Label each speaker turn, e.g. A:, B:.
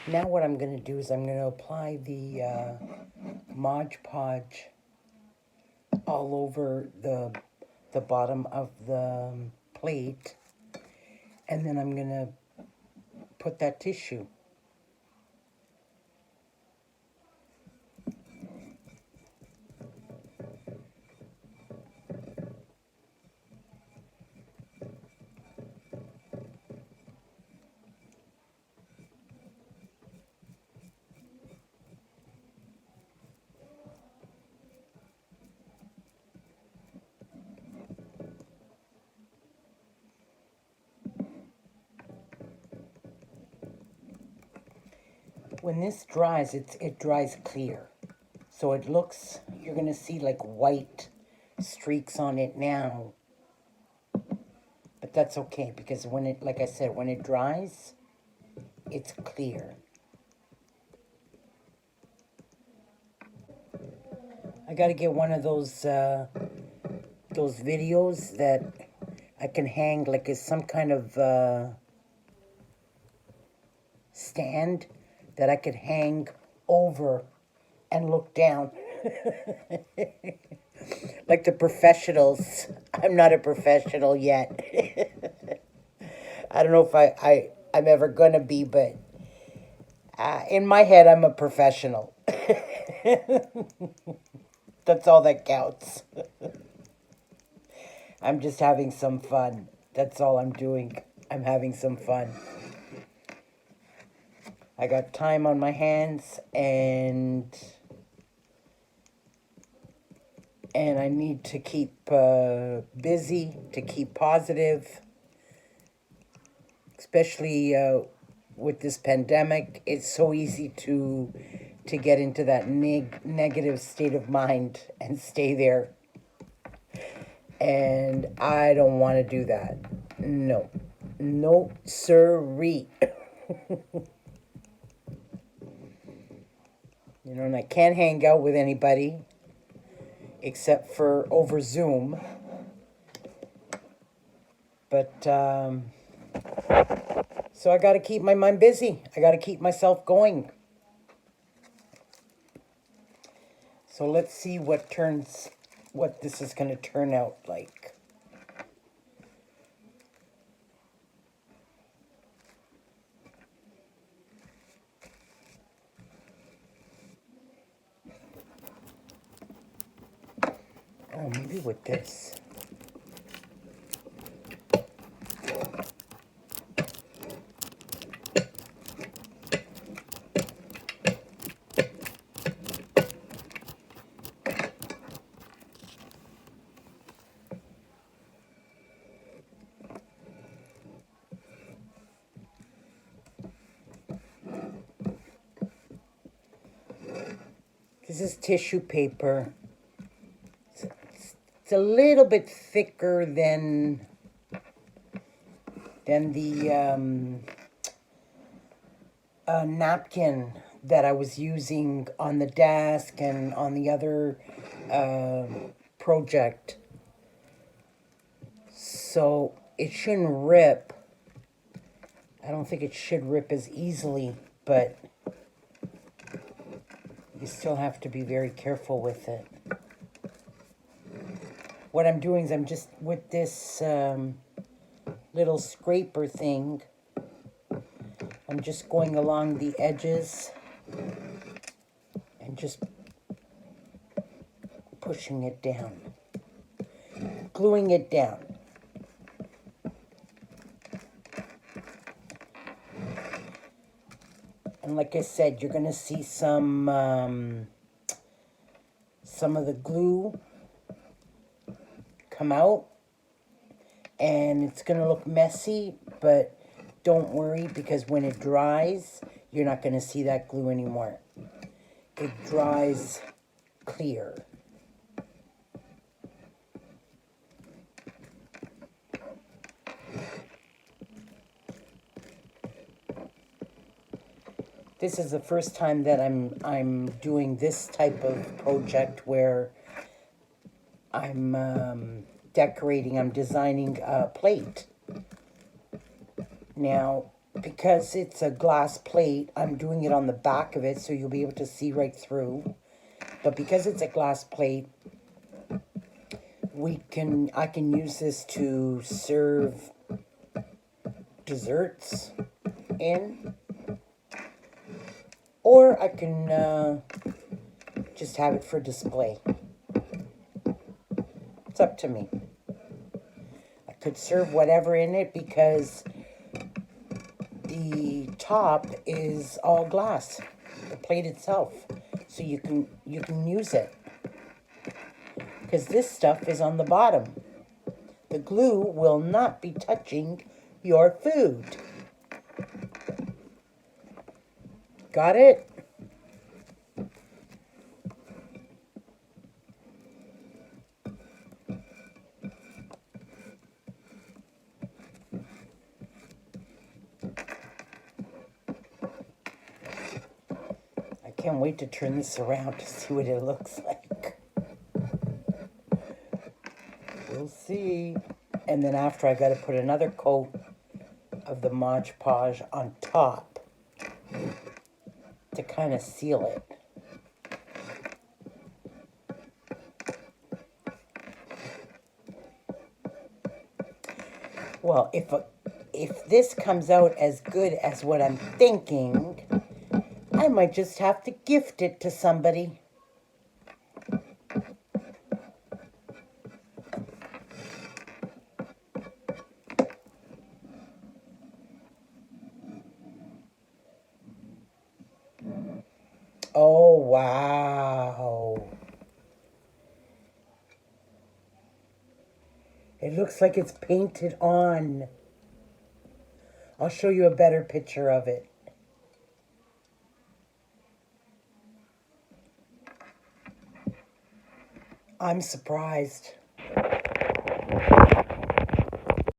A: Now what I'm going to do is I'm going to apply the Mod Podge all over the bottom of the plate, and then I'm going to put that tissue. When this dries, it dries clear. So it looks, you're going to see like white streaks on it now. But that's okay because when it, like I said, when it dries, it's clear. I got to get one of those videos that I can hang like as some kind of stand that I could hang over and look down. Like the professionals. I'm not a professional yet. I don't know if I'm ever going to be, but in my head, I'm a professional. That's all that counts. I'm just having some fun. That's all I'm doing. I'm having some fun. I got time on my hands, and I need to keep busy, to keep positive, especially with this pandemic. It's so easy to get into that negative state of mind and stay there. And I don't want to do that. No. No, sirree. You know, and I can't hang out with anybody except for over Zoom. But, so I got to keep my mind busy. I got to keep myself going. So let's see what this is going to turn out like. Oh, maybe with this. This is tissue paper. It's a little bit thicker than the napkin that I was using on the desk and on the other project. So it shouldn't rip. I don't think it should rip as easily, but you still have to be very careful with it. What I'm doing is I'm just, with this little scraper thing, I'm just going along the edges and just pushing it down, gluing it down. And like I said, you're going to see some of the glue come out, and it's going to look messy, but don't worry, because when it dries, you're not going to see that glue anymore. It dries clear. This is the first time that I'm doing this type of project where I'm decorating, I'm designing a plate. Now, because it's a glass plate, I'm doing it on the back of it so you'll be able to see right through. But because it's a glass plate, I can use this to serve desserts in, or I can just have it for display. It's up to me. I could serve whatever in it because the top is all glass, the plate itself, so you can use it, because this stuff is on the bottom. The glue will not be touching your food. Got it? I can't wait to turn this around to see what it looks like. We'll see. And then after, I got to put another coat of the Mod Podge on top to kind of seal it. Well, if this comes out as good as what I'm thinking, I might just have to gift it to somebody. Oh, wow. It looks like it's painted on. I'll show you a better picture of it. I'm surprised.